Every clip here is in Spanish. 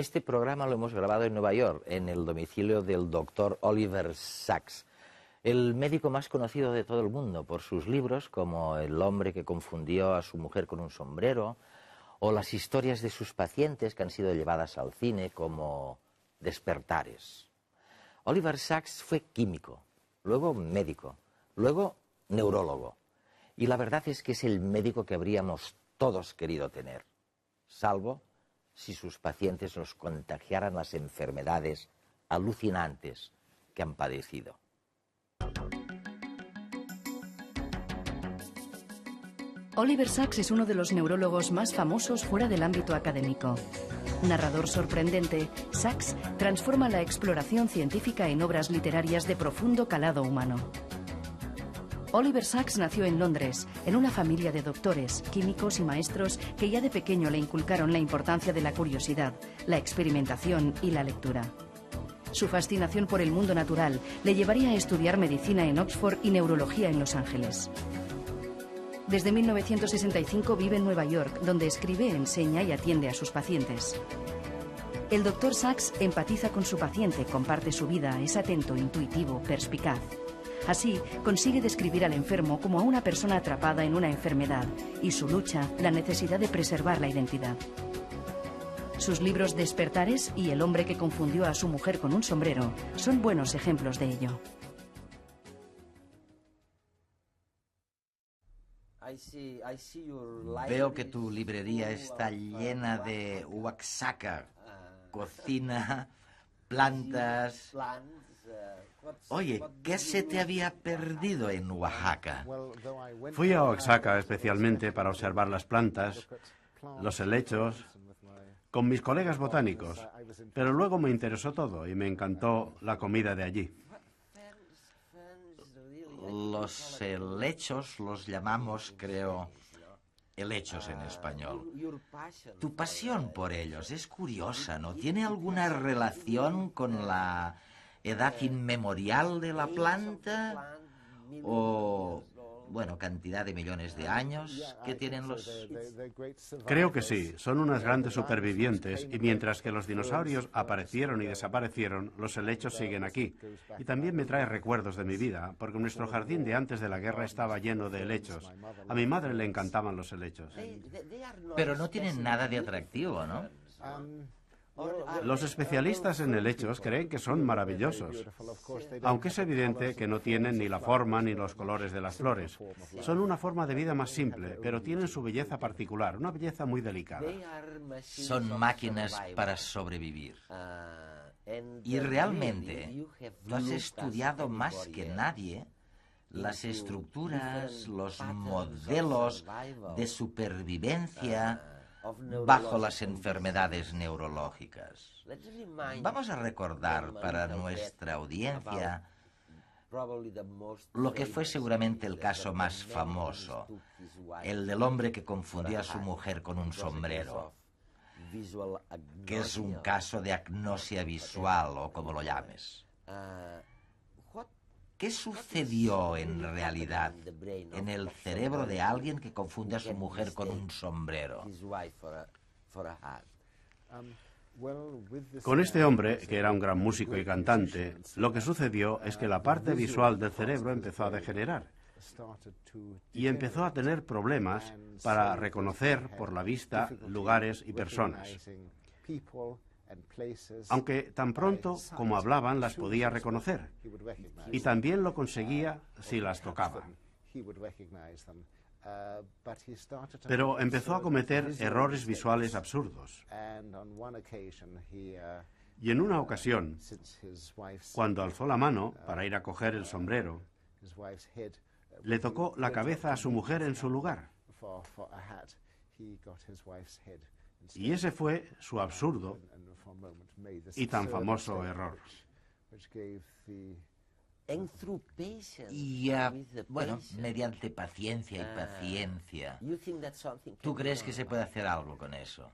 Este programa lo hemos grabado en Nueva York, en el domicilio del doctor Oliver Sacks, el médico más conocido de todo el mundo por sus libros como El hombre que confundió a su mujer con un sombrero, o las historias de sus pacientes que han sido llevadas al cine como Despertares. Oliver Sacks fue químico, luego médico, luego neurólogo. Y la verdad es que es el médico que habríamos todos querido tener, salvo si sus pacientes nos contagiaran las enfermedades alucinantes que han padecido. Oliver Sacks es uno de los neurólogos más famosos fuera del ámbito académico. Narrador sorprendente, Sacks transforma la exploración científica en obras literarias de profundo calado humano. Oliver Sacks nació en Londres, en una familia de doctores, químicos y maestros que ya de pequeño le inculcaron la importancia de la curiosidad, la experimentación y la lectura. Su fascinación por el mundo natural le llevaría a estudiar medicina en Oxford y neurología en Los Ángeles. Desde 1965 vive en Nueva York, donde escribe, enseña y atiende a sus pacientes. El doctor Sacks empatiza con su paciente, comparte su vida, es atento, intuitivo, perspicaz. Así, consigue describir al enfermo como a una persona atrapada en una enfermedad y su lucha, la necesidad de preservar la identidad. Sus libros Despertares y El hombre que confundió a su mujer con un sombrero son buenos ejemplos de ello. Veo que tu librería está llena de Oaxaca, cocina, plantas. Oye, ¿qué se te había perdido en Oaxaca? Fui a Oaxaca especialmente para observar las plantas, los helechos, con mis colegas botánicos, pero luego me interesó todo y me encantó la comida de allí. Los helechos los llamamos, creo, helechos en español. Tu pasión por ellos es curiosa, ¿no? ¿Tiene alguna relación con la edad inmemorial de la planta? ¿O, bueno, cantidad de millones de años que tienen los...? Creo que sí, son unas grandes supervivientes y mientras que los dinosaurios aparecieron y desaparecieron, los helechos siguen aquí. Y también me trae recuerdos de mi vida, porque nuestro jardín de antes de la guerra estaba lleno de helechos. A mi madre le encantaban los helechos. Pero no tienen nada de atractivo, ¿no? Los especialistas en helechos creen que son maravillosos, aunque es evidente que no tienen ni la forma ni los colores de las flores. Son una forma de vida más simple, pero tienen su belleza particular, una belleza muy delicada. Son máquinas para sobrevivir. Y realmente, tú has estudiado más que nadie las estructuras, los modelos de supervivencia bajo las enfermedades neurológicas. Vamos a recordar para nuestra audiencia lo que fue seguramente el caso más famoso, el del hombre que confundió a su mujer con un sombrero, que es un caso de agnosia visual o como lo llames. ¿Qué sucedió en realidad en el cerebro de alguien que confunde a su mujer con un sombrero? Con este hombre, que era un gran músico y cantante, lo que sucedió es que la parte visual del cerebro empezó a degenerar y empezó a tener problemas para reconocer por la vista lugares y personas. Aunque tan pronto como hablaban las podía reconocer, y también lo conseguía si las tocaba. Pero empezó a cometer errores visuales absurdos. Y en una ocasión, cuando alzó la mano para ir a coger el sombrero, le tocó la cabeza a su mujer en su lugar. Y ese fue su absurdo y tan famoso error. Y, bueno, mediante paciencia y paciencia, ¿tú crees que se puede hacer algo con eso?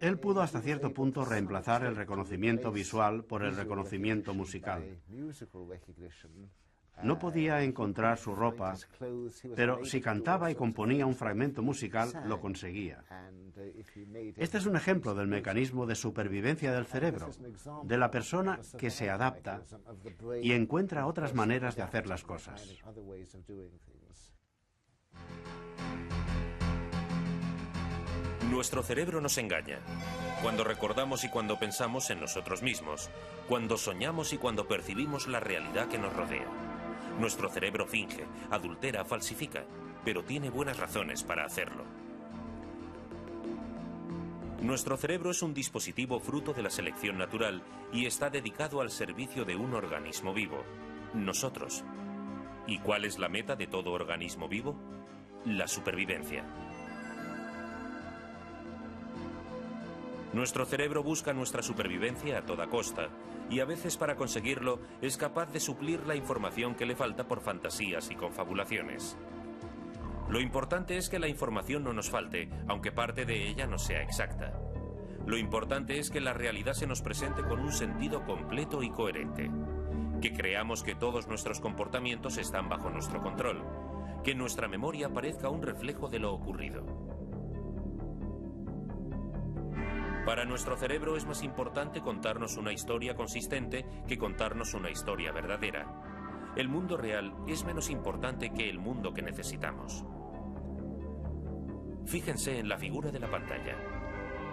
Él pudo hasta cierto punto reemplazar el reconocimiento visual por el reconocimiento musical. No podía encontrar su ropa, pero si cantaba y componía un fragmento musical, lo conseguía. Este es un ejemplo del mecanismo de supervivencia del cerebro, de la persona que se adapta y encuentra otras maneras de hacer las cosas. Nuestro cerebro nos engaña. Cuando recordamos y cuando pensamos en nosotros mismos, cuando soñamos y cuando percibimos la realidad que nos rodea. Nuestro cerebro finge, adultera, falsifica, pero tiene buenas razones para hacerlo. Nuestro cerebro es un dispositivo fruto de la selección natural y está dedicado al servicio de un organismo vivo, nosotros. ¿Y cuál es la meta de todo organismo vivo? La supervivencia. Nuestro cerebro busca nuestra supervivencia a toda costa y a veces para conseguirlo es capaz de suplir la información que le falta por fantasías y confabulaciones. Lo importante es que la información no nos falte, aunque parte de ella no sea exacta. Lo importante es que la realidad se nos presente con un sentido completo y coherente. Que creamos que todos nuestros comportamientos están bajo nuestro control. Que nuestra memoria parezca un reflejo de lo ocurrido. Para nuestro cerebro es más importante contarnos una historia consistente que contarnos una historia verdadera. El mundo real es menos importante que el mundo que necesitamos. Fíjense en la figura de la pantalla.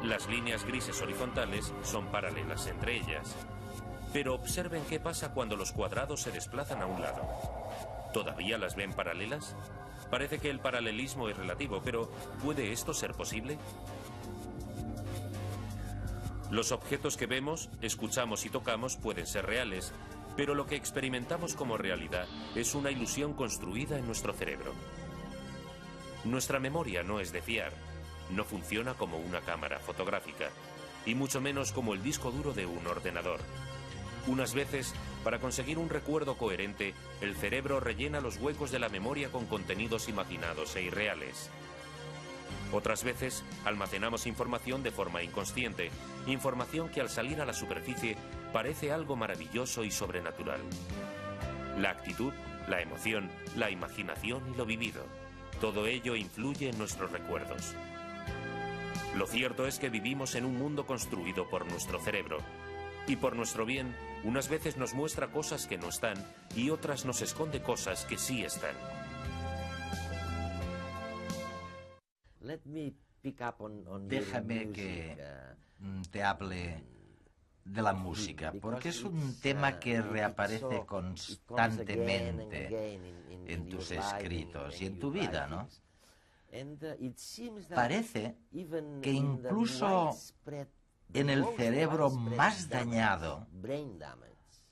Las líneas grises horizontales son paralelas entre ellas. Pero observen qué pasa cuando los cuadrados se desplazan a un lado. ¿Todavía las ven paralelas? Parece que el paralelismo es relativo, pero ¿puede esto ser posible? Los objetos que vemos, escuchamos y tocamos pueden ser reales, pero lo que experimentamos como realidad es una ilusión construida en nuestro cerebro. Nuestra memoria no es de fiar, no funciona como una cámara fotográfica, y mucho menos como el disco duro de un ordenador. Unas veces, para conseguir un recuerdo coherente, el cerebro rellena los huecos de la memoria con contenidos imaginados e irreales. Otras veces, almacenamos información de forma inconsciente, información que al salir a la superficie parece algo maravilloso y sobrenatural. La actitud, la emoción, la imaginación y lo vivido, todo ello influye en nuestros recuerdos. Lo cierto es que vivimos en un mundo construido por nuestro cerebro, y por nuestro bien, unas veces nos muestra cosas que no están y otras nos esconde cosas que sí están. Déjame que te hable de la música, porque es un tema que reaparece constantemente en tus escritos y en tu vida, ¿no? Parece que incluso en el cerebro más dañado,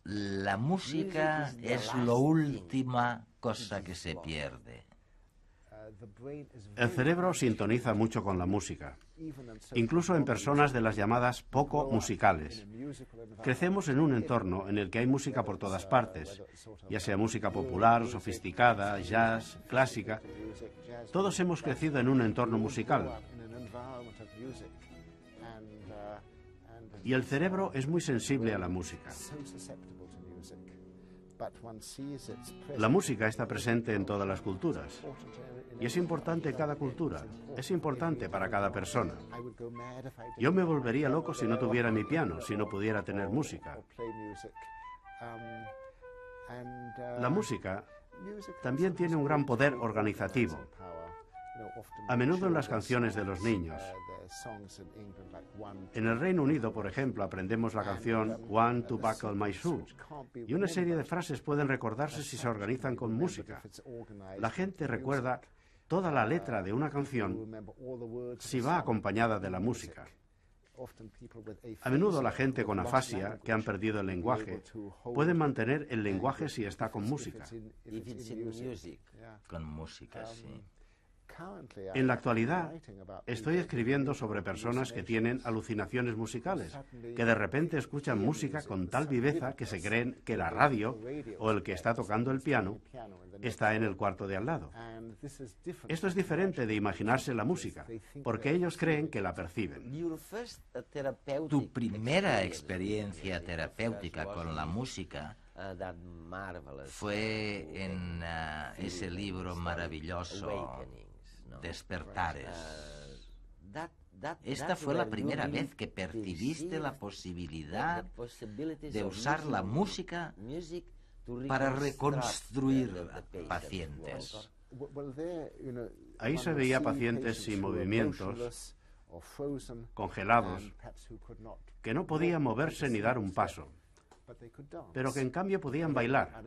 la música es la última cosa que se pierde. El cerebro sintoniza mucho con la música, incluso en personas de las llamadas poco musicales. Crecemos en un entorno en el que hay música por todas partes, ya sea música popular, sofisticada, jazz, clásica. Todos hemos crecido en un entorno musical. Y el cerebro es muy sensible a la música. La música está presente en todas las culturas. Y es importante en cada cultura, es importante para cada persona. Yo me volvería loco si no tuviera mi piano, si no pudiera tener música. La música también tiene un gran poder organizativo. A menudo en las canciones de los niños. En el Reino Unido, por ejemplo, aprendemos la canción One to Buckle My Shoe, y una serie de frases pueden recordarse si se organizan con música. La gente recuerda toda la letra de una canción si va acompañada de la música. A menudo la gente con afasia, que han perdido el lenguaje, puede mantener el lenguaje si está con música. Con música, sí. En la actualidad, estoy escribiendo sobre personas que tienen alucinaciones musicales, que de repente escuchan música con tal viveza que se creen que la radio o el que está tocando el piano está en el cuarto de al lado. Esto es diferente de imaginarse la música, porque ellos creen que la perciben. Tu primera experiencia terapéutica con la música fue en ese libro maravilloso, Despertares. Esta fue la primera vez que percibiste la posibilidad de usar la música para reconstruir pacientes. Ahí se veía pacientes sin movimientos, congelados, que no podían moverse ni dar un paso, pero que en cambio podían bailar,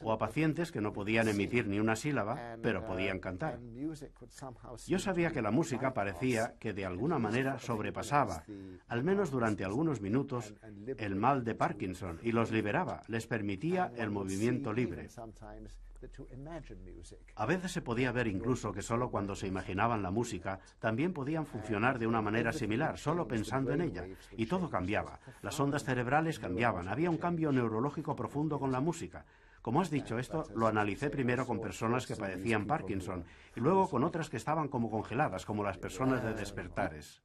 o a pacientes que no podían emitir ni una sílaba, pero podían cantar. Yo sabía que la música parecía que de alguna manera sobrepasaba, al menos durante algunos minutos, el mal de Parkinson y los liberaba, les permitía el movimiento libre. A veces se podía ver incluso que solo cuando se imaginaban la música también podían funcionar de una manera similar, solo pensando en ella, y todo cambiaba. Las ondas cerebrales cambiaban, había un cambio neurológico profundo con la música. Como has dicho, esto lo analicé primero con personas que padecían Parkinson y luego con otras que estaban como congeladas, como las personas de Despertares.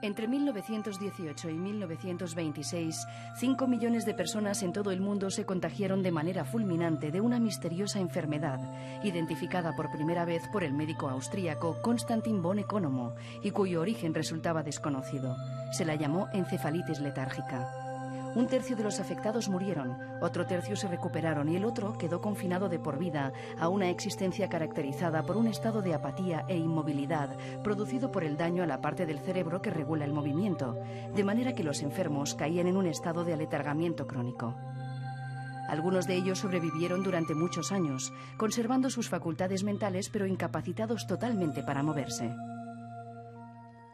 Entre 1918 y 1926, 5 millones de personas en todo el mundo se contagiaron de manera fulminante de una misteriosa enfermedad, identificada por primera vez por el médico austríaco Konstantin von Economo, y cuyo origen resultaba desconocido. Se la llamó encefalitis letárgica. 1/3 de los afectados murieron, otro tercio se recuperaron y el otro quedó confinado de por vida a una existencia caracterizada por un estado de apatía e inmovilidad producido por el daño a la parte del cerebro que regula el movimiento, de manera que los enfermos caían en un estado de aletargamiento crónico. Algunos de ellos sobrevivieron durante muchos años, conservando sus facultades mentales pero incapacitados totalmente para moverse.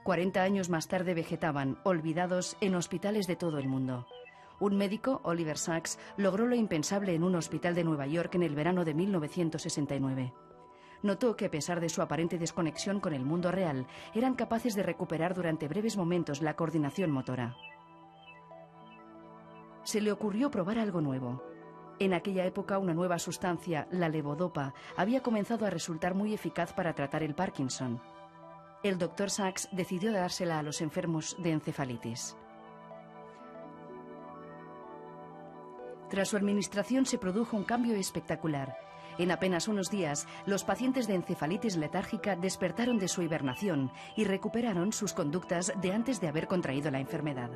40 años más tarde vegetaban, olvidados, en hospitales de todo el mundo. Un médico, Oliver Sacks, logró lo impensable en un hospital de Nueva York en el verano de 1969. Notó que a pesar de su aparente desconexión con el mundo real, eran capaces de recuperar durante breves momentos la coordinación motora. Se le ocurrió probar algo nuevo. En aquella época, una nueva sustancia, la levodopa, había comenzado a resultar muy eficaz para tratar el Parkinson. El Dr. Sacks decidió dársela a los enfermos de encefalitis. Tras su administración se produjo un cambio espectacular. En apenas unos días, los pacientes de encefalitis letárgica despertaron de su hibernación y recuperaron sus conductas de antes de haber contraído la enfermedad.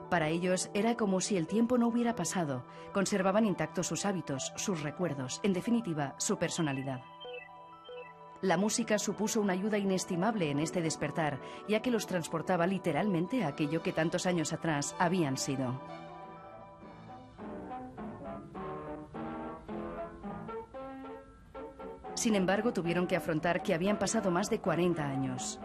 Para ellos era como si el tiempo no hubiera pasado. Conservaban intactos sus hábitos, sus recuerdos, en definitiva, su personalidad. La música supuso una ayuda inestimable en este despertar, ya que los transportaba literalmente a aquello que tantos años atrás habían sido. Sin embargo, tuvieron que afrontar que habían pasado más de 40 años.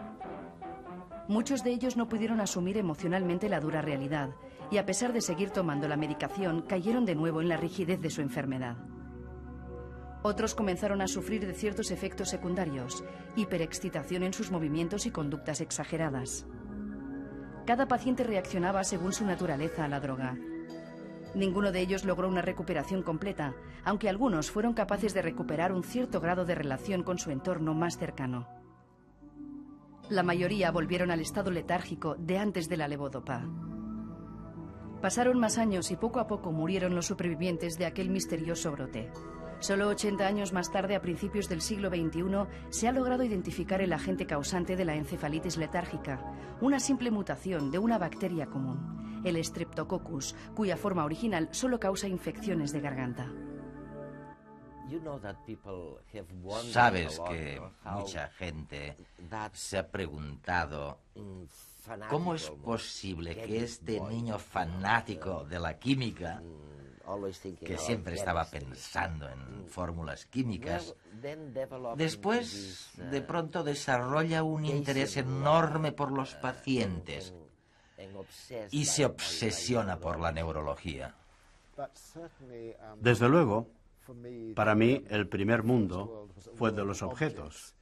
Muchos de ellos no pudieron asumir emocionalmente la dura realidad, y a pesar de seguir tomando la medicación, cayeron de nuevo en la rigidez de su enfermedad. Otros comenzaron a sufrir de ciertos efectos secundarios, hiperexcitación en sus movimientos y conductas exageradas. Cada paciente reaccionaba según su naturaleza a la droga. Ninguno de ellos logró una recuperación completa, aunque algunos fueron capaces de recuperar un cierto grado de relación con su entorno más cercano. La mayoría volvieron al estado letárgico de antes de la levodopa. Pasaron más años y poco a poco murieron los supervivientes de aquel misterioso brote. Solo 80 años más tarde, a principios del siglo XXI, se ha logrado identificar el agente causante de la encefalitis letárgica, una simple mutación de una bacteria común, el Streptococcus, cuya forma original solo causa infecciones de garganta. Sabes que mucha gente se ha preguntado cómo es posible que este niño fanático de la química, que siempre estaba pensando en fórmulas químicas, después de pronto desarrolla un interés enorme por los pacientes y se obsesiona por la neurología. Desde luego, para mí el primer mundo fue de los objetos,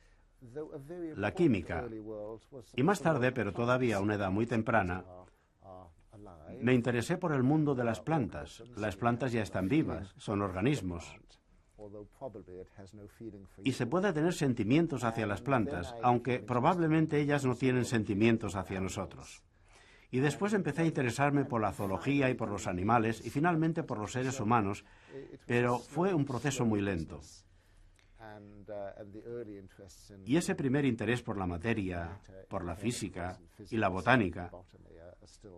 la química, y más tarde, pero todavía a una edad muy temprana, me interesé por el mundo de las plantas. Las plantas ya están vivas, son organismos. Y se puede tener sentimientos hacia las plantas, aunque probablemente ellas no tienen sentimientos hacia nosotros. Y después empecé a interesarme por la zoología y por los animales y finalmente por los seres humanos, pero fue un proceso muy lento. Y ese primer interés por la materia, por la física y la botánica,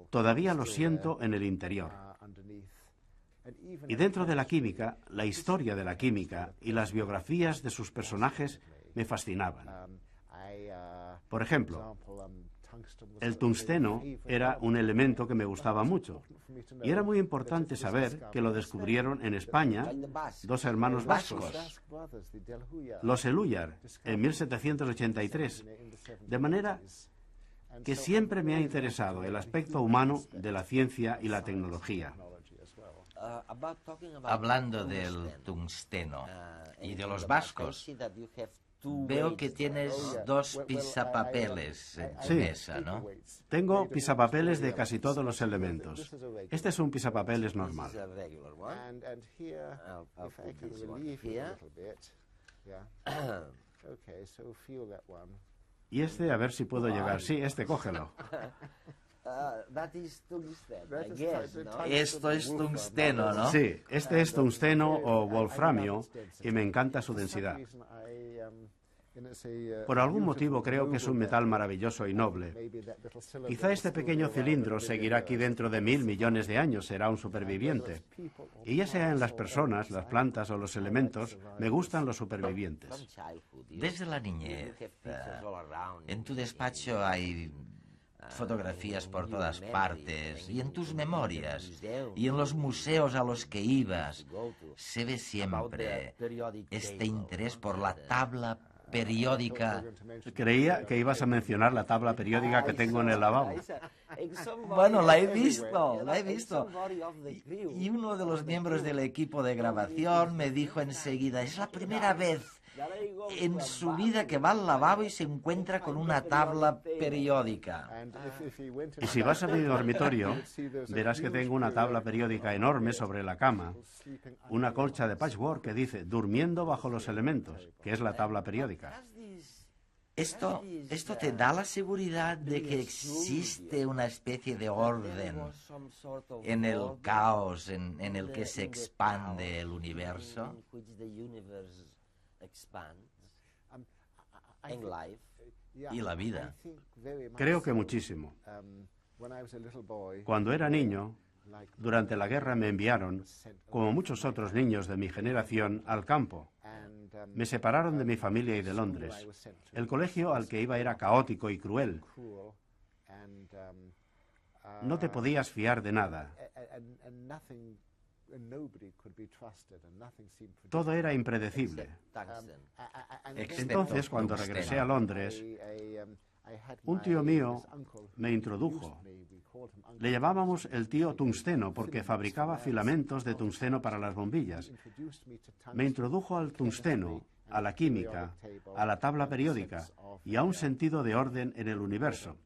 todavía lo siento en el interior. Y dentro de la química, la historia de la química y las biografías de sus personajes me fascinaban. Por ejemplo, el tungsteno era un elemento que me gustaba mucho. Y era muy importante saber que lo descubrieron en España dos hermanos vascos, los Elújar, en 1783. De manera que siempre me ha interesado el aspecto humano de la ciencia y la tecnología. Hablando del tungsteno y de los vascos, veo que tienes dos pisapapeles en tu mesa, ¿no? Tengo pisapapeles de casi todos los elementos. Este es un pisapapeles normal. Y este, a ver si puedo llegar. Sí, este, cógelo. Esto es tungsteno, ¿no? Sí, este es tungsteno o wolframio y me encanta su densidad. Por algún motivo creo que es un metal maravilloso y noble. Quizá este pequeño cilindro seguirá aquí dentro de 1000 millones de años, será un superviviente. Y ya sea en las personas, las plantas o los elementos, me gustan los supervivientes. Desde la niñez, en tu despacho hay fotografías por todas partes, y en tus memorias, y en los museos a los que ibas, se ve siempre este interés por la tabla periódica. Creía que ibas a mencionar la tabla periódica que tengo en el lavabo. Bueno, la he visto. Y uno de los miembros del equipo de grabación me dijo enseguida, es la primera vez en su vida que va al lavabo y se encuentra con una tabla periódica. Y si vas a mi dormitorio, verás que tengo una tabla periódica enorme sobre la cama, una colcha de patchwork que dice durmiendo bajo los elementos, que es la tabla periódica. Esto te da la seguridad de que existe una especie de orden en el caos en el que se expande el universo. Y la vida. Creo que muchísimo. Cuando era niño, durante la guerra me enviaron, como muchos otros niños de mi generación, al campo. Me separaron de mi familia y de Londres. El colegio al que iba era caótico y cruel. No te podías fiar de nada. Todo era impredecible. Entonces, cuando regresé a Londres, un tío mío me introdujo. Le llamábamos el tío tungsteno porque fabricaba filamentos de tungsteno para las bombillas. Me introdujo al tungsteno, a la química, a la tabla periódica y a un sentido de orden en el universo.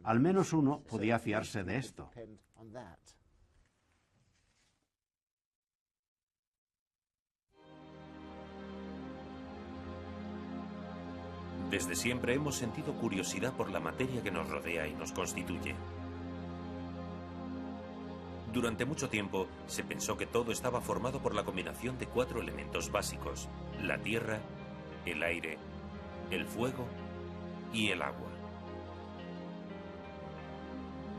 Al menos uno podía fiarse de esto. Desde siempre hemos sentido curiosidad por la materia que nos rodea y nos constituye. Durante mucho tiempo se pensó que todo estaba formado por la combinación de 4 elementos básicos: la tierra, el aire, el fuego y el agua.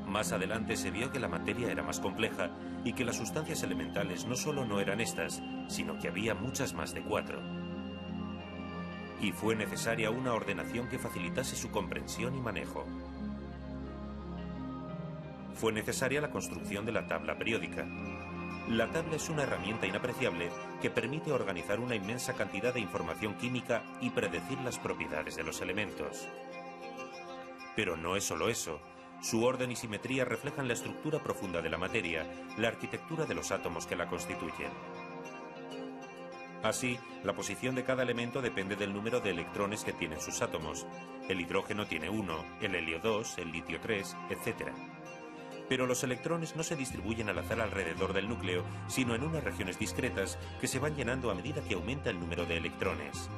Más adelante se vio que la materia era más compleja y que las sustancias elementales no solo no eran estas, sino que había muchas más de 4. Y fue necesaria una ordenación que facilitase su comprensión y manejo. Fue necesaria la construcción de la tabla periódica. La tabla es una herramienta inapreciable que permite organizar una inmensa cantidad de información química y predecir las propiedades de los elementos. Pero no es solo eso. Su orden y simetría reflejan la estructura profunda de la materia, la arquitectura de los átomos que la constituyen. Así, la posición de cada elemento depende del número de electrones que tienen sus átomos. El hidrógeno tiene 1, el helio 2, el litio 3, etc. Pero los electrones no se distribuyen al azar alrededor del núcleo, sino en unas regiones discretas que se van llenando a medida que aumenta el número de electrones.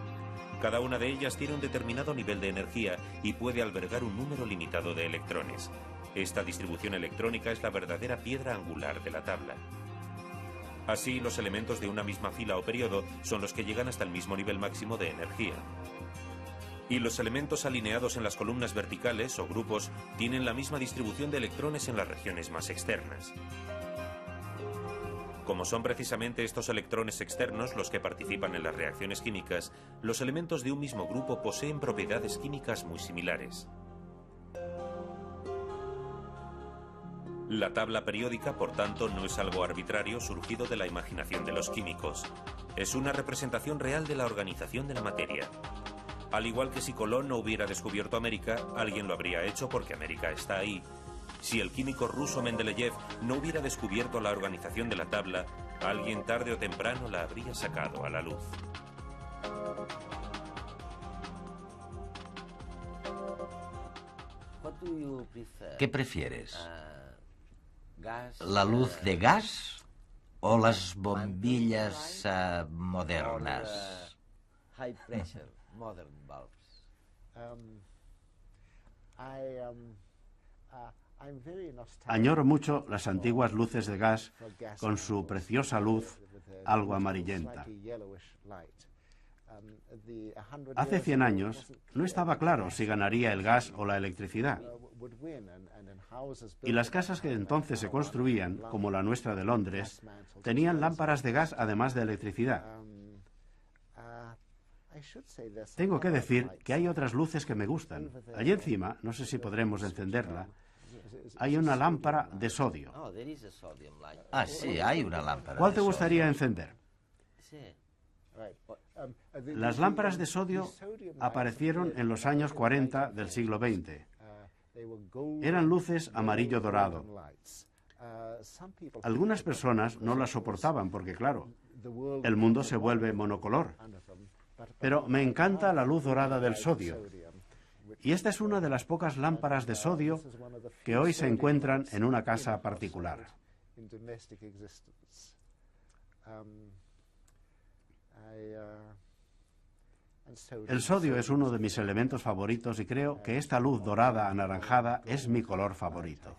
Cada una de ellas tiene un determinado nivel de energía y puede albergar un número limitado de electrones. Esta distribución electrónica es la verdadera piedra angular de la tabla. Así, los elementos de una misma fila o periodo son los que llegan hasta el mismo nivel máximo de energía. Y los elementos alineados en las columnas verticales o grupos tienen la misma distribución de electrones en las regiones más externas. Como son precisamente estos electrones externos los que participan en las reacciones químicas, los elementos de un mismo grupo poseen propiedades químicas muy similares. La tabla periódica, por tanto, no es algo arbitrario surgido de la imaginación de los químicos. Es una representación real de la organización de la materia. Al igual que si Colón no hubiera descubierto América, alguien lo habría hecho porque América está ahí. Si el químico ruso Mendeleev no hubiera descubierto la organización de la tabla, alguien tarde o temprano la habría sacado a la luz. ¿Qué prefieres? ¿La luz de gas o las bombillas modernas? Añoro mucho las antiguas luces de gas con su preciosa luz algo amarillenta. Hace 100 años no estaba claro si ganaría el gas o la electricidad. Y las casas que entonces se construían, como la nuestra de Londres, tenían lámparas de gas además de electricidad. Tengo que decir que hay otras luces que me gustan. Allí encima, no sé si podremos encenderla, hay una lámpara de sodio. Ah, sí, hay una lámpara. ¿Cuál te gustaría encender? Las lámparas de sodio aparecieron en los años 40 del siglo XX. Eran luces amarillo dorado. Algunas personas no las soportaban porque, claro, el mundo se vuelve monocolor. Pero me encanta la luz dorada del sodio. Y esta es una de las pocas lámparas de sodio que hoy se encuentran en una casa particular. El sodio es uno de mis elementos favoritos y creo que esta luz dorada anaranjada es mi color favorito.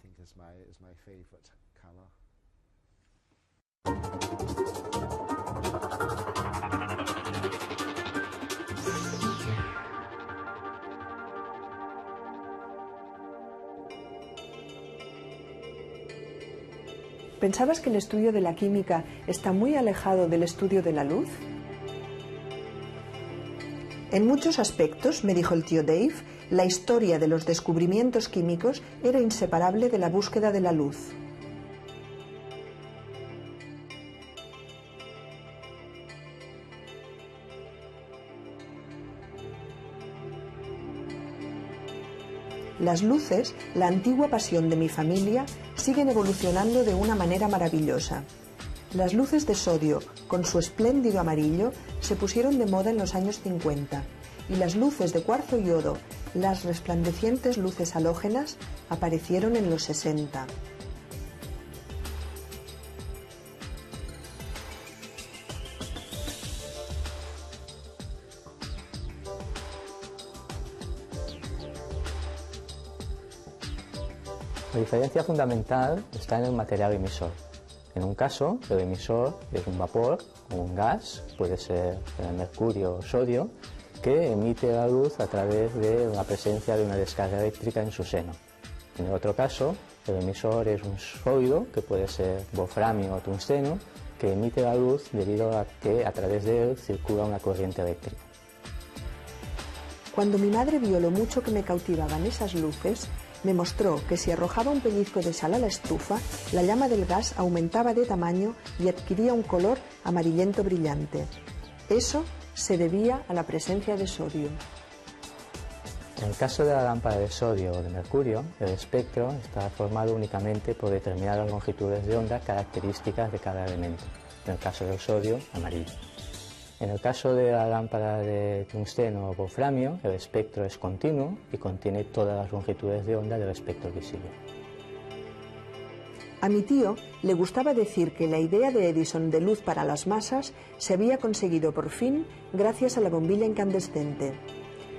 ¿Pensabas que el estudio de la química está muy alejado del estudio de la luz? En muchos aspectos, me dijo el tío Dave, la historia de los descubrimientos químicos era inseparable de la búsqueda de la luz. Las luces, la antigua pasión de mi familia, siguen evolucionando de una manera maravillosa. Las luces de sodio, con su espléndido amarillo, se pusieron de moda en los años 50, y las luces de cuarzo y oro, las resplandecientes luces halógenas, aparecieron en los 60. La diferencia fundamental está en el material emisor. En un caso, el emisor es un vapor o un gas, puede ser mercurio o sodio, que emite la luz a través de la presencia de una descarga eléctrica en su seno. En el otro caso, el emisor es un sólido, que puede ser wolframio o tungsteno, que emite la luz debido a que a través de él circula una corriente eléctrica. Cuando mi madre vio lo mucho que me cautivaban esas luces, me mostró que si arrojaba un pellizco de sal a la estufa, la llama del gas aumentaba de tamaño y adquiría un color amarillento brillante. Eso se debía a la presencia de sodio. En el caso de la lámpara de sodio o de mercurio, el espectro está formado únicamente por determinadas longitudes de onda características de cada elemento. En el caso del sodio, amarillo. En el caso de la lámpara de tungsteno o wolframio, el espectro es continuo y contiene todas las longitudes de onda del espectro visible. A mi tío le gustaba decir que la idea de Edison de luz para las masas se había conseguido por fin gracias a la bombilla incandescente.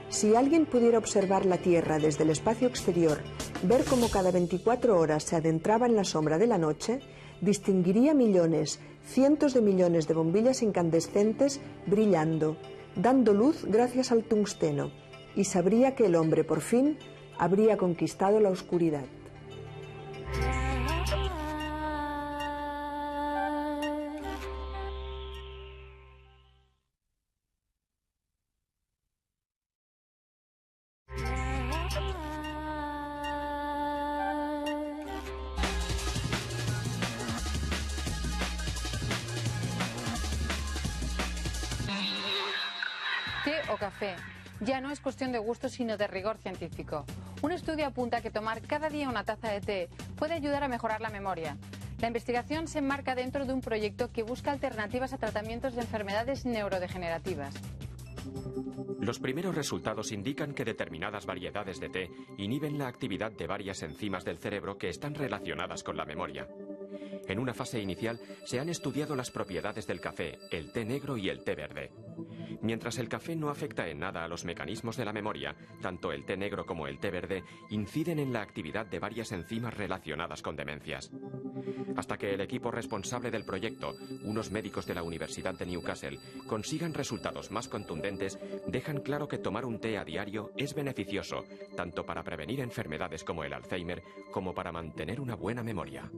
Si alguien pudiera observar la Tierra desde el espacio exterior, ver cómo cada 24 horas se adentraba en la sombra de la noche, distinguiría millones, cientos de millones de bombillas incandescentes brillando, dando luz gracias al tungsteno, y sabría que el hombre por fin habría conquistado la oscuridad. Té o café. Ya no es cuestión de gusto, sino de rigor científico. Un estudio apunta que tomar cada día una taza de té puede ayudar a mejorar la memoria. La investigación se enmarca dentro de un proyecto que busca alternativas a tratamientos de enfermedades neurodegenerativas. Los primeros resultados indican que determinadas variedades de té inhiben la actividad de varias enzimas del cerebro que están relacionadas con la memoria. En una fase inicial se han estudiado las propiedades del café, el té negro y el té verde. Mientras el café no afecta en nada a los mecanismos de la memoria, tanto el té negro como el té verde inciden en la actividad de varias enzimas relacionadas con demencias. Hasta que el equipo responsable del proyecto, unos médicos de la Universidad de Newcastle, consigan resultados más contundentes, dejan claro que tomar un té a diario es beneficioso, tanto para prevenir enfermedades como el Alzheimer, como para mantener una buena memoria.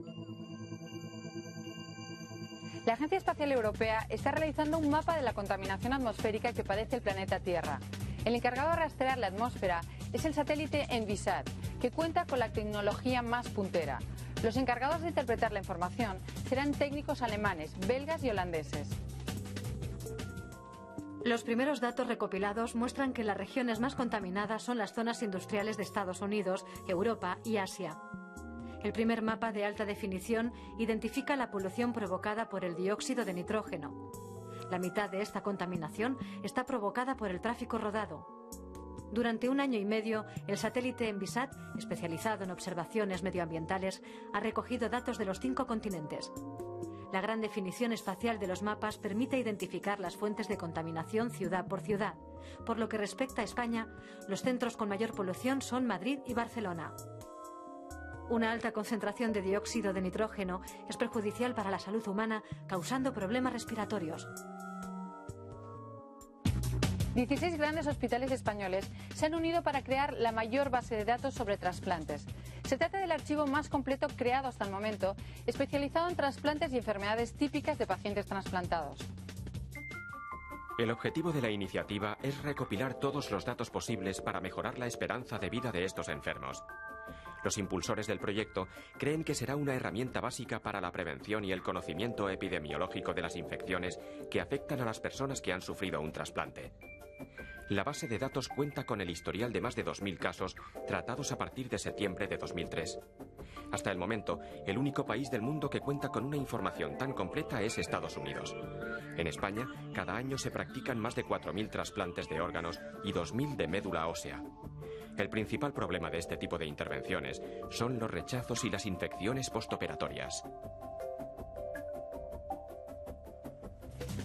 La Agencia Espacial Europea está realizando un mapa de la contaminación atmosférica que padece el planeta Tierra. El encargado de rastrear la atmósfera es el satélite Envisat, que cuenta con la tecnología más puntera. Los encargados de interpretar la información serán técnicos alemanes, belgas y holandeses. Los primeros datos recopilados muestran que las regiones más contaminadas son las zonas industriales de Estados Unidos, Europa y Asia. El primer mapa de alta definición identifica la polución provocada por el dióxido de nitrógeno. La mitad de esta contaminación está provocada por el tráfico rodado. Durante 1 año y medio, el satélite Envisat, especializado en observaciones medioambientales, ha recogido datos de los 5 continentes. La gran definición espacial de los mapas permite identificar las fuentes de contaminación ciudad por ciudad. Por lo que respecta a España, los centros con mayor polución son Madrid y Barcelona. Una alta concentración de dióxido de nitrógeno es perjudicial para la salud humana, causando problemas respiratorios. 16 grandes hospitales españoles se han unido para crear la mayor base de datos sobre trasplantes. Se trata del archivo más completo creado hasta el momento, especializado en trasplantes y enfermedades típicas de pacientes trasplantados. El objetivo de la iniciativa es recopilar todos los datos posibles para mejorar la esperanza de vida de estos enfermos. Los impulsores del proyecto creen que será una herramienta básica para la prevención y el conocimiento epidemiológico de las infecciones que afectan a las personas que han sufrido un trasplante. La base de datos cuenta con el historial de más de 2.000 casos tratados a partir de septiembre de 2003. Hasta el momento, el único país del mundo que cuenta con una información tan completa es Estados Unidos. En España, cada año se practican más de 4.000 trasplantes de órganos y 2.000 de médula ósea. El principal problema de este tipo de intervenciones son los rechazos y las infecciones postoperatorias.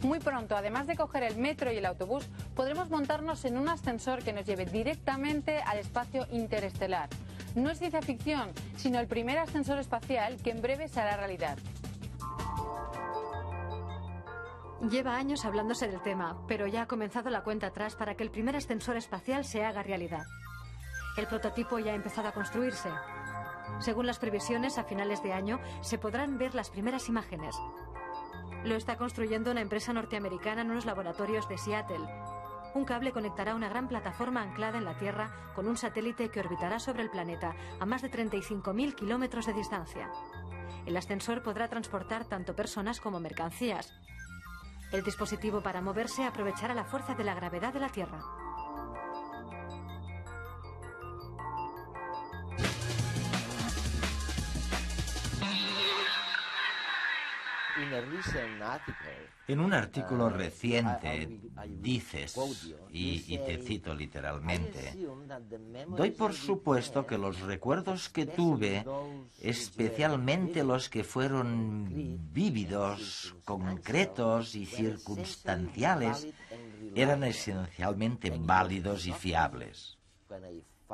Muy pronto, además de coger el metro y el autobús, podremos montarnos en un ascensor que nos lleve directamente al espacio interestelar. No es ciencia ficción, sino el primer ascensor espacial que en breve se hará realidad. Lleva años hablándose del tema, pero ya ha comenzado la cuenta atrás para que el primer ascensor espacial se haga realidad. El prototipo ya ha empezado a construirse. Según las previsiones, a finales de año se podrán ver las primeras imágenes. Lo está construyendo una empresa norteamericana en unos laboratorios de Seattle. Un cable conectará una gran plataforma anclada en la Tierra con un satélite que orbitará sobre el planeta a más de 35.000 kilómetros de distancia. El ascensor podrá transportar tanto personas como mercancías. El dispositivo para moverse aprovechará la fuerza de la gravedad de la Tierra. En un artículo reciente dices, y te cito literalmente, doy por supuesto que los recuerdos que tuve, especialmente los que fueron vívidos, concretos y circunstanciales, eran esencialmente válidos y fiables.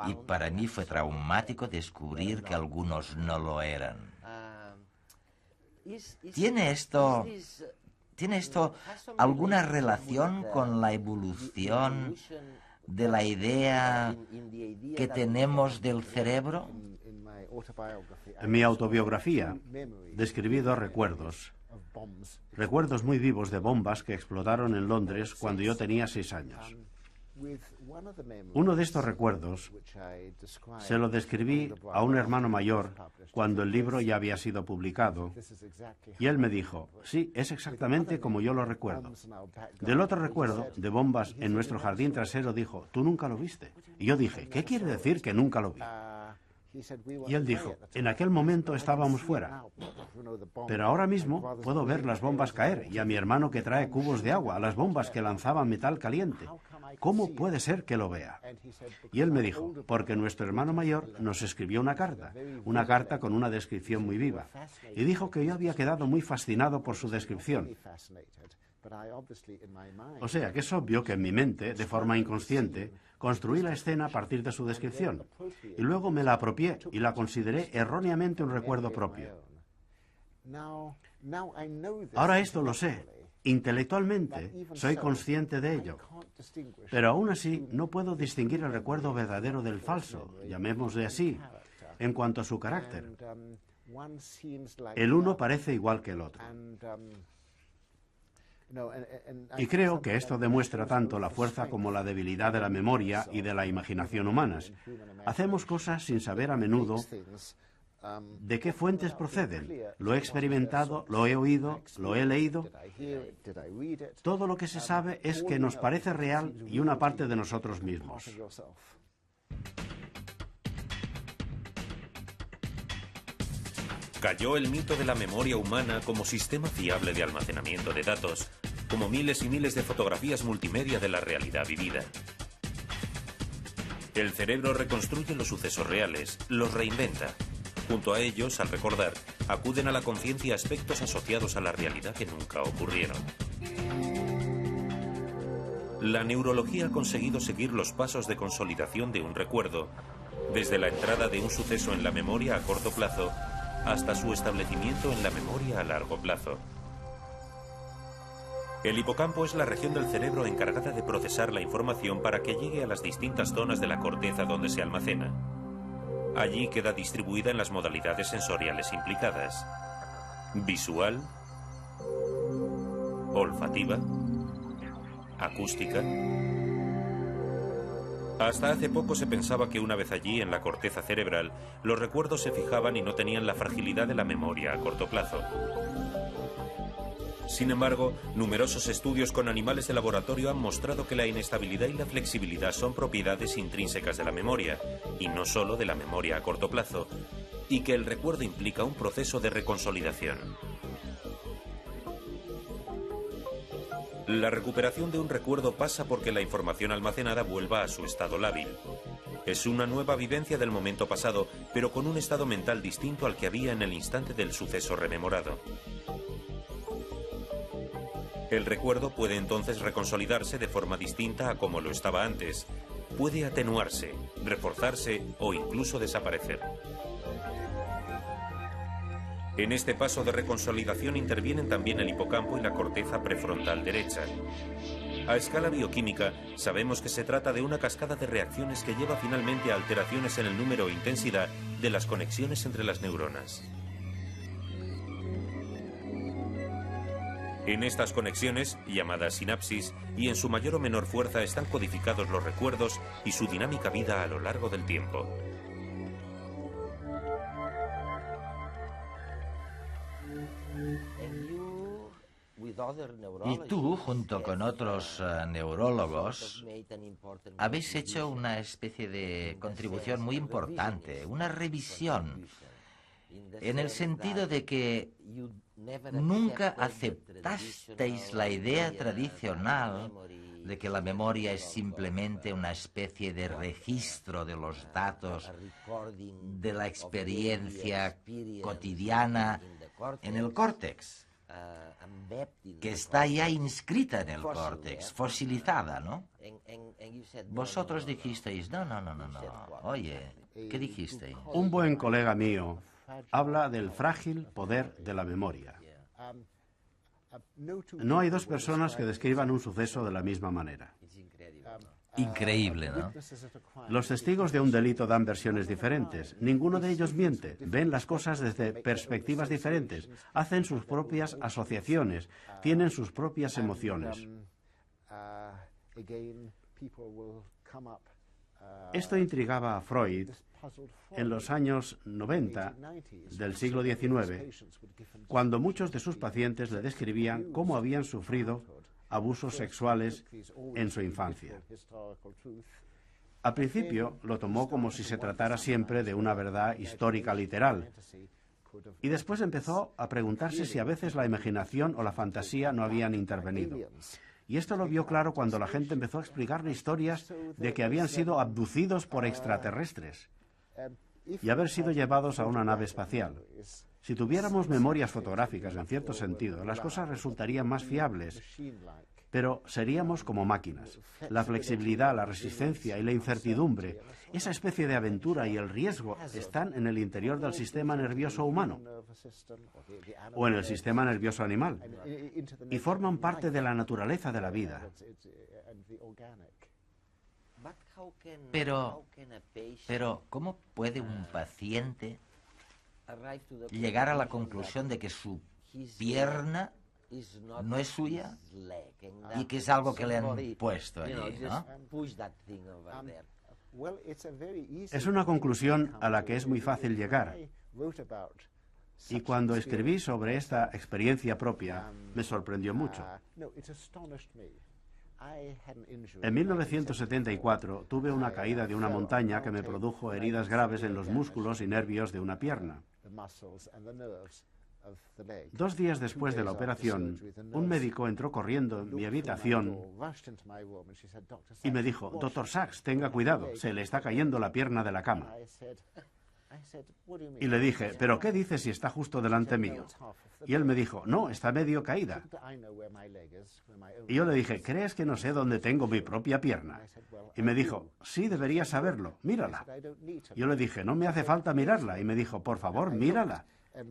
Y para mí fue traumático descubrir que algunos no lo eran. ¿Tiene esto alguna relación con la evolución de la idea que tenemos del cerebro? En mi autobiografía describí dos recuerdos muy vivos de bombas que explotaron en Londres cuando yo tenía 6 años. Uno de estos recuerdos se lo describí a un hermano mayor cuando el libro ya había sido publicado, y él me dijo, sí, es exactamente como yo lo recuerdo. Del otro recuerdo, de bombas en nuestro jardín trasero, dijo, tú nunca lo viste. Y yo dije, ¿qué quiere decir que nunca lo vi? Y él dijo, en aquel momento estábamos fuera, pero ahora mismo puedo ver las bombas caer y a mi hermano que trae cubos de agua, las bombas que lanzaban metal caliente. ¿Cómo puede ser que lo vea? Y él me dijo, porque nuestro hermano mayor nos escribió una carta con una descripción muy viva, y dijo que yo había quedado muy fascinado por su descripción. O sea, que es obvio que en mi mente, de forma inconsciente, construí la escena a partir de su descripción, y luego me la apropié y la consideré erróneamente un recuerdo propio. Ahora esto lo sé. Intelectualmente soy consciente de ello, pero aún así no puedo distinguir el recuerdo verdadero del falso, llamémosle así, en cuanto a su carácter. El uno parece igual que el otro. Y creo que esto demuestra tanto la fuerza como la debilidad de la memoria y de la imaginación humanas. Hacemos cosas sin saber a menudo de qué fuentes proceden. Lo he experimentado, lo he oído, lo he leído. Todo lo que se sabe es que nos parece real y una parte de nosotros mismos. Cayó el mito de la memoria humana como sistema fiable de almacenamiento de datos, como miles y miles de fotografías multimedia de la realidad vivida. El cerebro reconstruye los sucesos reales, los reinventa. Junto a ellos, al recordar, acuden a la conciencia aspectos asociados a la realidad que nunca ocurrieron. La neurología ha conseguido seguir los pasos de consolidación de un recuerdo, desde la entrada de un suceso en la memoria a corto plazo hasta su establecimiento en la memoria a largo plazo. El hipocampo es la región del cerebro encargada de procesar la información para que llegue a las distintas zonas de la corteza donde se almacena. Allí queda distribuida en las modalidades sensoriales implicadas: visual, olfativa, acústica. Hasta hace poco se pensaba que una vez allí, en la corteza cerebral, los recuerdos se fijaban y no tenían la fragilidad de la memoria a corto plazo. Sin embargo, numerosos estudios con animales de laboratorio han mostrado que la inestabilidad y la flexibilidad son propiedades intrínsecas de la memoria, y no solo de la memoria a corto plazo, y que el recuerdo implica un proceso de reconsolidación. La recuperación de un recuerdo pasa porque la información almacenada vuelva a su estado lábil. Es una nueva vivencia del momento pasado, pero con un estado mental distinto al que había en el instante del suceso rememorado. El recuerdo puede entonces reconsolidarse de forma distinta a como lo estaba antes. Puede atenuarse, reforzarse o incluso desaparecer. En este paso de reconsolidación intervienen también el hipocampo y la corteza prefrontal derecha. A escala bioquímica, sabemos que se trata de una cascada de reacciones que lleva finalmente a alteraciones en el número e intensidad de las conexiones entre las neuronas. En estas conexiones, llamadas sinapsis, y en su mayor o menor fuerza están codificados los recuerdos y su dinámica vida a lo largo del tiempo. Y tú, junto con otros neurólogos, habéis hecho una especie de contribución muy importante, una revisión, en el sentido de que Nunca aceptasteis la idea tradicional de que la memoria es simplemente una especie de registro de los datos de la experiencia cotidiana en el córtex, que está ya inscrita en el córtex, fosilizada, ¿no? Vosotros dijisteis, no. Oye, ¿qué dijisteis? Un buen colega mío habla del frágil poder de la memoria. No hay dos personas que describan un suceso de la misma manera. Increíble, ¿no? Los testigos de un delito dan versiones diferentes. Ninguno de ellos miente. Ven las cosas desde perspectivas diferentes. Hacen sus propias asociaciones. Tienen sus propias emociones. Esto intrigaba a Freud en los años 90 del siglo XIX, cuando muchos de sus pacientes le describían cómo habían sufrido abusos sexuales en su infancia. Al principio lo tomó como si se tratara siempre de una verdad histórica literal, y después empezó a preguntarse si a veces la imaginación o la fantasía no habían intervenido. Y esto lo vio claro cuando la gente empezó a explicarle historias de que habían sido abducidos por extraterrestres y haber sido llevados a una nave espacial. Si tuviéramos memorias fotográficas, en cierto sentido, las cosas resultarían más fiables, pero seríamos como máquinas. La flexibilidad, la resistencia y la incertidumbre, esa especie de aventura y el riesgo están en el interior del sistema nervioso humano o en el sistema nervioso animal y forman parte de la naturaleza de la vida. Pero, ¿cómo puede un paciente llegar a la conclusión de que su pierna no es suya y que es algo que le han puesto allí, ¿no? Es una conclusión a la que es muy fácil llegar. Y cuando escribí sobre esta experiencia propia, me sorprendió mucho. En 1974 tuve una caída de una montaña que me produjo heridas graves en los músculos y nervios de una pierna. 2 días después de la operación, un médico entró corriendo en mi habitación y me dijo: «Dr. Sachs, tenga cuidado, se le está cayendo la pierna de la cama». Y le dije: «¿Pero qué dice si está justo delante mío?». Y él me dijo: «No, está medio caída». Y yo le dije: «¿Crees que no sé dónde tengo mi propia pierna?». Y me dijo: «Sí, deberías saberlo, mírala». Yo le dije: «No me hace falta mirarla». Y me dijo: «Por favor, mírala».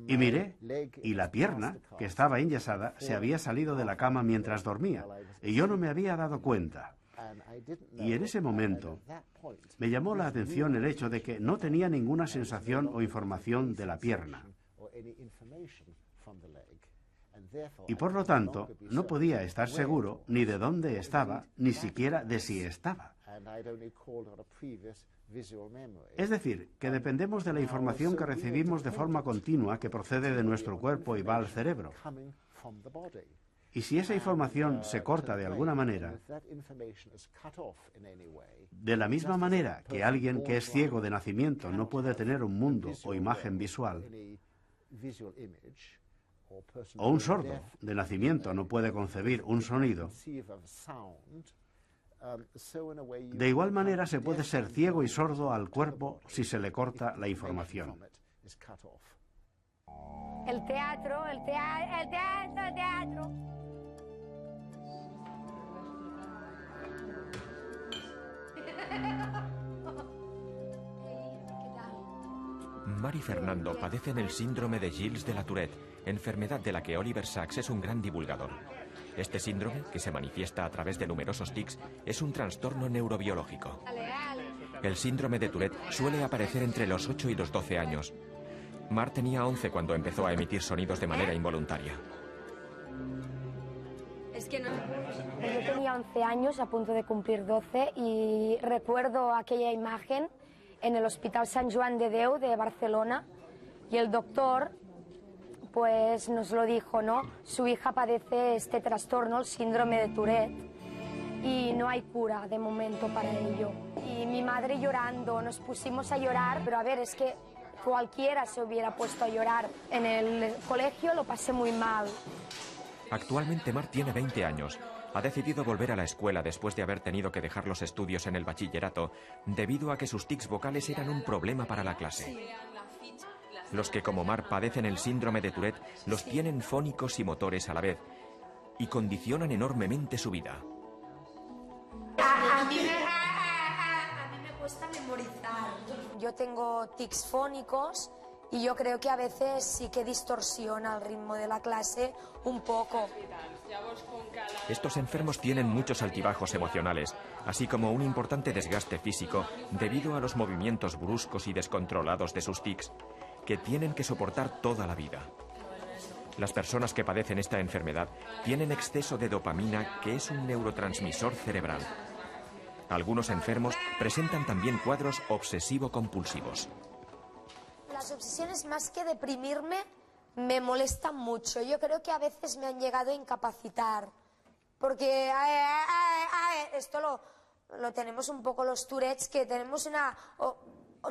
Y miré, y la pierna, que estaba enyesada, se había salido de la cama mientras dormía, y yo no me había dado cuenta. Y en ese momento me llamó la atención el hecho de que no tenía ninguna sensación o información de la pierna. Y por lo tanto, no podía estar seguro ni de dónde estaba, ni siquiera de si estaba. Es decir, que dependemos de la información que recibimos de forma continua que procede de nuestro cuerpo y va al cerebro. Y si esa información se corta de alguna manera, de la misma manera que alguien que es ciego de nacimiento no puede tener un mundo o imagen visual, o un sordo de nacimiento no puede concebir un sonido, de igual manera se puede ser ciego y sordo al cuerpo si se le corta la información. El teatro, el teatro, el teatro, el teatro. Mari y Fernando padecen el síndrome de Gilles de la Tourette, enfermedad de la que Oliver Sacks es un gran divulgador. Este síndrome, que se manifiesta a través de numerosos tics, es un trastorno neurobiológico. El síndrome de Tourette suele aparecer entre los 8 y los 12 años. Mar tenía 11 cuando empezó a emitir sonidos de manera involuntaria. Es que no. Yo tenía 11 años, a punto de cumplir 12, y recuerdo aquella imagen en el Hospital Sant Joan de Déu de Barcelona, y el doctor pues nos lo dijo, ¿no? Su hija padece este trastorno, el síndrome de Tourette, y no hay cura de momento para ello. Y mi madre llorando, nos pusimos a llorar, pero a ver, es que cualquiera se hubiera puesto a llorar. En el colegio lo pasé muy mal. Actualmente Mar tiene 20 años. Ha decidido volver a la escuela después de haber tenido que dejar los estudios en el bachillerato debido a que sus tics vocales eran un problema para la clase. Los que como Mar padecen el síndrome de Tourette los tienen fónicos y motores a la vez y condicionan enormemente su vida. A mí me cuesta memorizar. Yo tengo tics fónicos y yo creo que a veces sí que distorsiona el ritmo de la clase un poco. Estos enfermos tienen muchos altibajos emocionales, así como un importante desgaste físico debido a los movimientos bruscos y descontrolados de sus tics, que tienen que soportar toda la vida. Las personas que padecen esta enfermedad tienen exceso de dopamina, que es un neurotransmisor cerebral. Algunos enfermos presentan también cuadros obsesivo-compulsivos. Las obsesiones, más que deprimirme, me molestan mucho. Yo creo que a veces me han llegado a incapacitar. Porque esto lo tenemos un poco los Tourettes, que tenemos una...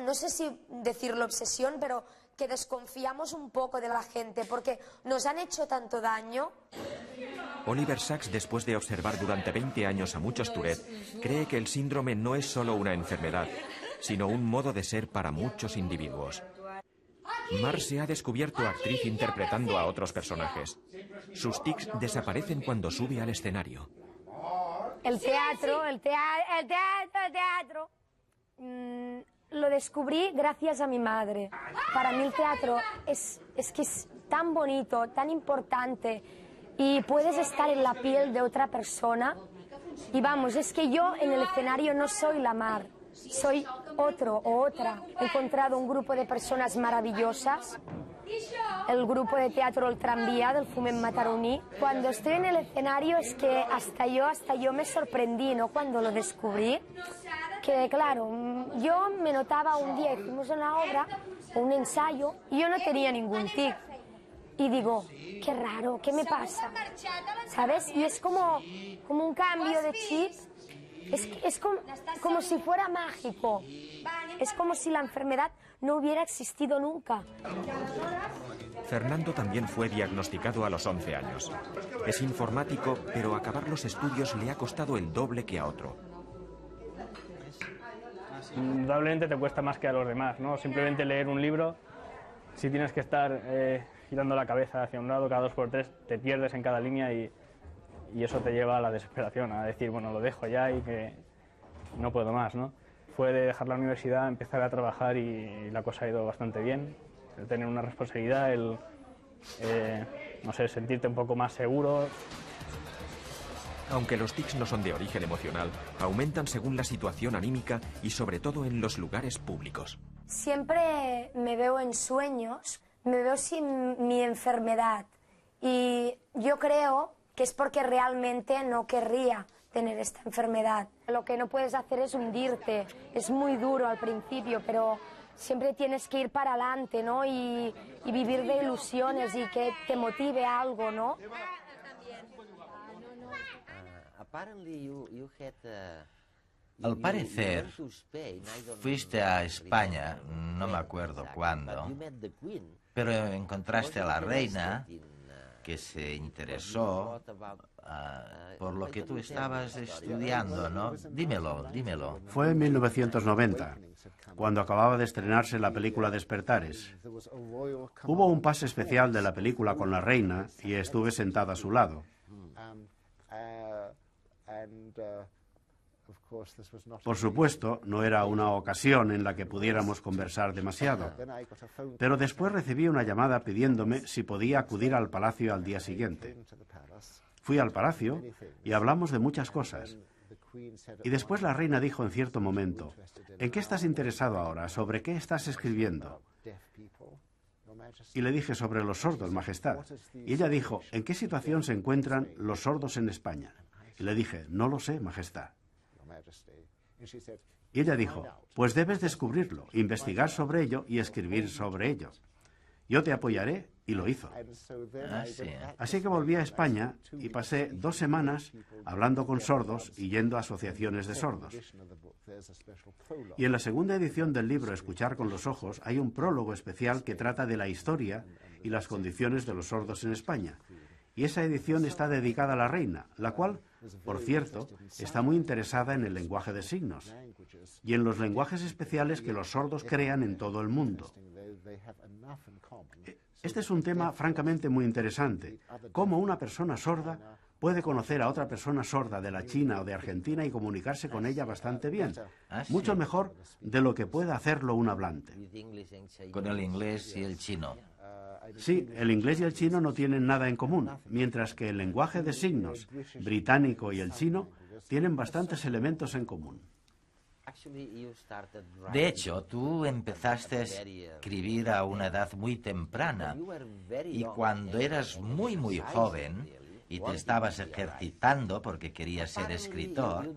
no sé si decirlo obsesión, pero que desconfiamos un poco de la gente, porque nos han hecho tanto daño. Oliver Sacks, después de observar durante 20 años a muchos Tourette, cree que el síndrome no es solo una enfermedad, sino un modo de ser para muchos individuos. Mar se ha descubierto actriz interpretando a otros personajes. Sus tics desaparecen cuando sube al escenario. El teatro. Lo descubrí gracias a mi madre. Para mí el teatro es que es tan bonito, tan importante, y puedes estar en la piel de otra persona. Y vamos, es que yo en el escenario no soy la Mar, soy otro o otra. He encontrado un grupo de personas maravillosas, el grupo de teatro El Tranvía del Foment Mataroní. Cuando estoy en el escenario es que hasta yo me sorprendí, ¿no? Cuando lo descubrí, que claro, yo me notaba un día, hicimos una obra, un ensayo, y yo no tenía ningún tic. Y digo, qué raro, ¿qué me pasa? ¿Sabes? Y es como un cambio de chip. Es como si fuera mágico. Es como si la enfermedad no hubiera existido nunca. Fernando también fue diagnosticado a los 11 años. Es informático, pero acabar los estudios le ha costado el doble que a otro. Indudablemente te cuesta más que a los demás, ¿no? Simplemente leer un libro, si tienes que estar girando la cabeza hacia un lado cada 2 por 3, te pierdes en cada línea y eso te lleva a la desesperación, a decir, bueno, lo dejo ya y que no puedo más, ¿no? Fue de dejar la universidad, empezar a trabajar y la cosa ha ido bastante bien. El tener una responsabilidad, no sé, sentirte un poco más seguro. Aunque los tics no son de origen emocional, aumentan según la situación anímica y sobre todo en los lugares públicos. Siempre me veo en sueños, me veo sin mi enfermedad, y yo creo que es porque realmente no querría tener esta enfermedad. Lo que no puedes hacer es hundirte, es muy duro al principio, pero siempre tienes que ir para adelante, ¿no? Y vivir de ilusiones y que te motive algo, ¿no? Al parecer, fuiste a España, no me acuerdo cuándo, pero encontraste a la reina que se interesó por lo que tú estabas estudiando, ¿no? Dímelo. Fue en 1990, cuando acababa de estrenarse la película Despertares. Hubo un pase especial de la película con la reina y estuve sentada a su lado. Por supuesto, no era una ocasión en la que pudiéramos conversar demasiado, pero después recibí una llamada pidiéndome si podía acudir al palacio al día siguiente. Fui al palacio y hablamos de muchas cosas. Y después la reina dijo en cierto momento, ¿en qué estás interesado ahora? ¿Sobre qué estás escribiendo? Y le dije, sobre los sordos, Majestad. Y ella dijo, ¿en qué situación se encuentran los sordos en España? Y le dije, no lo sé, Majestad. Y ella dijo, pues debes descubrirlo, investigar sobre ello y escribir sobre ello. Yo te apoyaré, y lo hizo. Sí. Así que volví a España y pasé 2 semanas hablando con sordos y yendo a asociaciones de sordos. Y en la segunda edición del libro Escuchar con los ojos hay un prólogo especial que trata de la historia y las condiciones de los sordos en España. Y esa edición está dedicada a la reina, la cual, por cierto, está muy interesada en el lenguaje de signos y en los lenguajes especiales que los sordos crean en todo el mundo. Este es un tema francamente muy interesante. Cómo una persona sorda puede conocer a otra persona sorda de la China o de Argentina y comunicarse con ella bastante bien. Mucho mejor de lo que pueda hacerlo un hablante. Con el inglés y el chino. Sí, el inglés y el chino no tienen nada en común, mientras que el lenguaje de signos británico y el chino tienen bastantes elementos en común. De hecho, tú empezaste a escribir a una edad muy temprana y cuando eras muy joven y te estabas ejercitando porque querías ser escritor,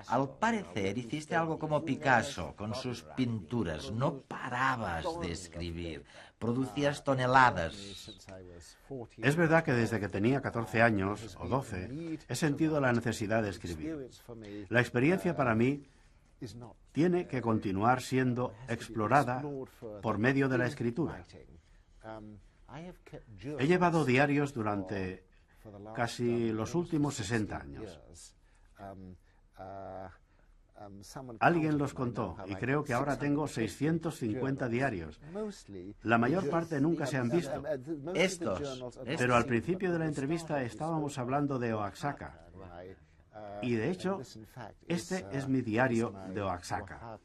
al parecer hiciste algo como Picasso con sus pinturas. No parabas de escribir, producías toneladas. Es verdad que desde que tenía 14 años o 12 he sentido la necesidad de escribir. La experiencia para mí tiene que continuar siendo explorada por medio de la escritura. He llevado diarios durante casi los últimos 60 años. Alguien los contó y creo que ahora tengo 650 diarios. La mayor parte nunca se han visto. Pero al principio de la entrevista estábamos hablando de Oaxaca. Y de hecho, este es mi diario de Oaxaca.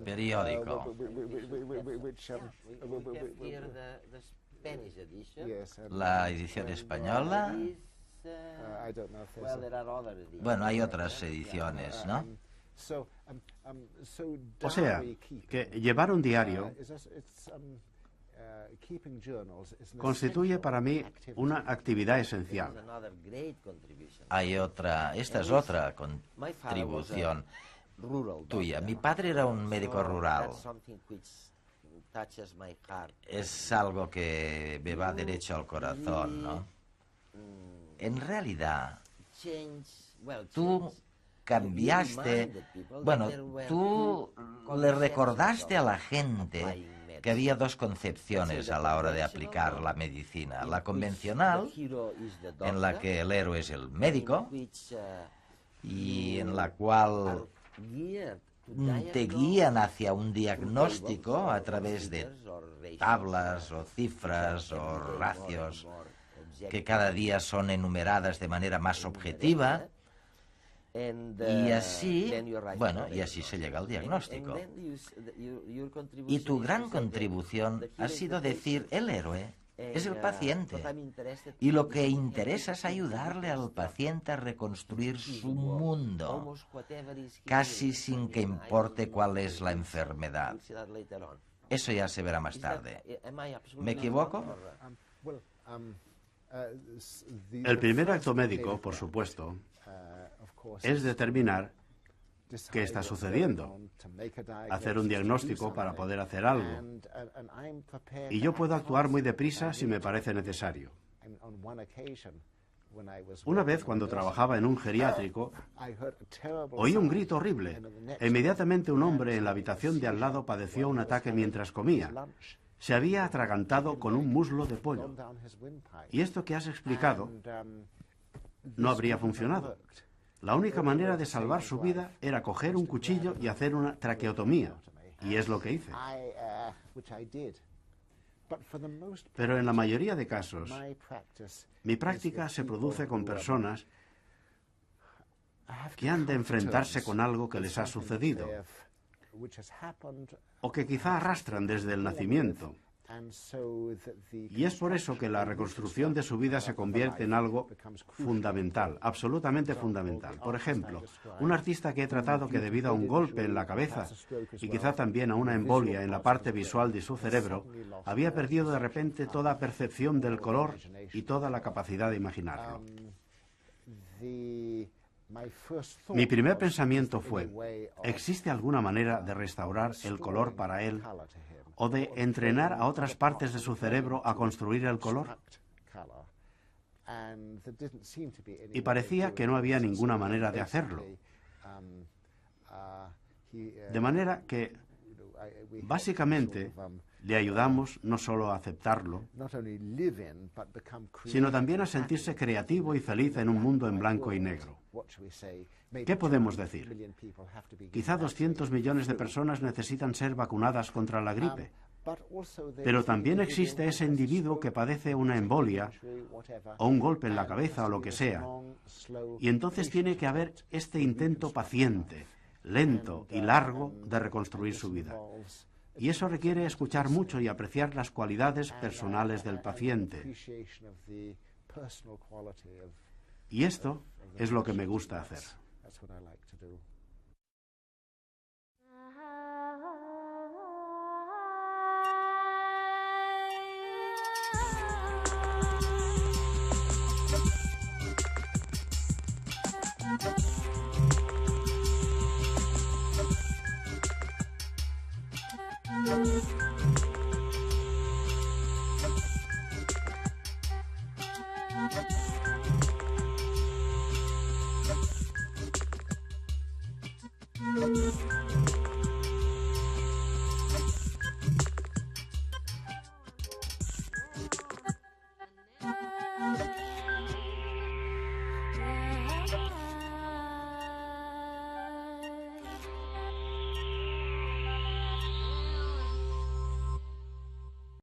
Periódico. La edición española. Bueno, hay otras ediciones, ¿no? O sea, que llevar un diario constituye para mí una actividad esencial. Hay otra, esta es otra contribución tuya. Mi padre era un médico rural. Es algo que me va derecho al corazón, ¿no? En realidad, tú cambiaste, bueno, tú le recordaste a la gente que había 2 concepciones a la hora de aplicar la medicina. La convencional, en la que el héroe es el médico, y en la cual te guían hacia un diagnóstico a través de tablas o cifras o ratios que cada día son enumeradas de manera más objetiva. Y así, bueno, y así se llega al diagnóstico. Y tu gran contribución ha sido decir, el héroe es el paciente. Y lo que interesa es ayudarle al paciente a reconstruir su mundo, casi sin que importe cuál es la enfermedad. Eso ya se verá más tarde. ¿Me equivoco? El primer acto médico, por supuesto, es determinar qué está sucediendo, hacer un diagnóstico para poder hacer algo. Y yo puedo actuar muy deprisa si me parece necesario. Una vez, cuando trabajaba en un geriátrico, oí un grito horrible. E inmediatamente un hombre en la habitación de al lado padeció un ataque mientras comía. Se había atragantado con un muslo de pollo. Y esto que has explicado no habría funcionado. La única manera de salvar su vida era coger un cuchillo y hacer una traqueotomía. Y es lo que hice. Pero en la mayoría de casos, mi práctica se produce con personas que han de enfrentarse con algo que les ha sucedido, o que quizá arrastran desde el nacimiento. Y es por eso que la reconstrucción de su vida se convierte en algo fundamental, absolutamente fundamental. Por ejemplo, un artista que he tratado que debido a un golpe en la cabeza y quizá también a una embolia en la parte visual de su cerebro, había perdido de repente toda percepción del color y toda la capacidad de imaginarlo. Mi primer pensamiento fue, ¿existe alguna manera de restaurar el color para él o de entrenar a otras partes de su cerebro a construir el color. Y parecía que no había ninguna manera de hacerlo. De manera que, básicamente, le ayudamos no solo a aceptarlo, sino también a sentirse creativo y feliz en un mundo en blanco y negro. ¿Qué podemos decir? Quizá 200 millones de personas necesitan ser vacunadas contra la gripe. Pero también existe ese individuo que padece una embolia o un golpe en la cabeza o lo que sea. Y entonces tiene que haber este intento paciente, lento y largo de reconstruir su vida. Y eso requiere escuchar mucho y apreciar las cualidades personales del paciente. Y esto es lo que me gusta hacer.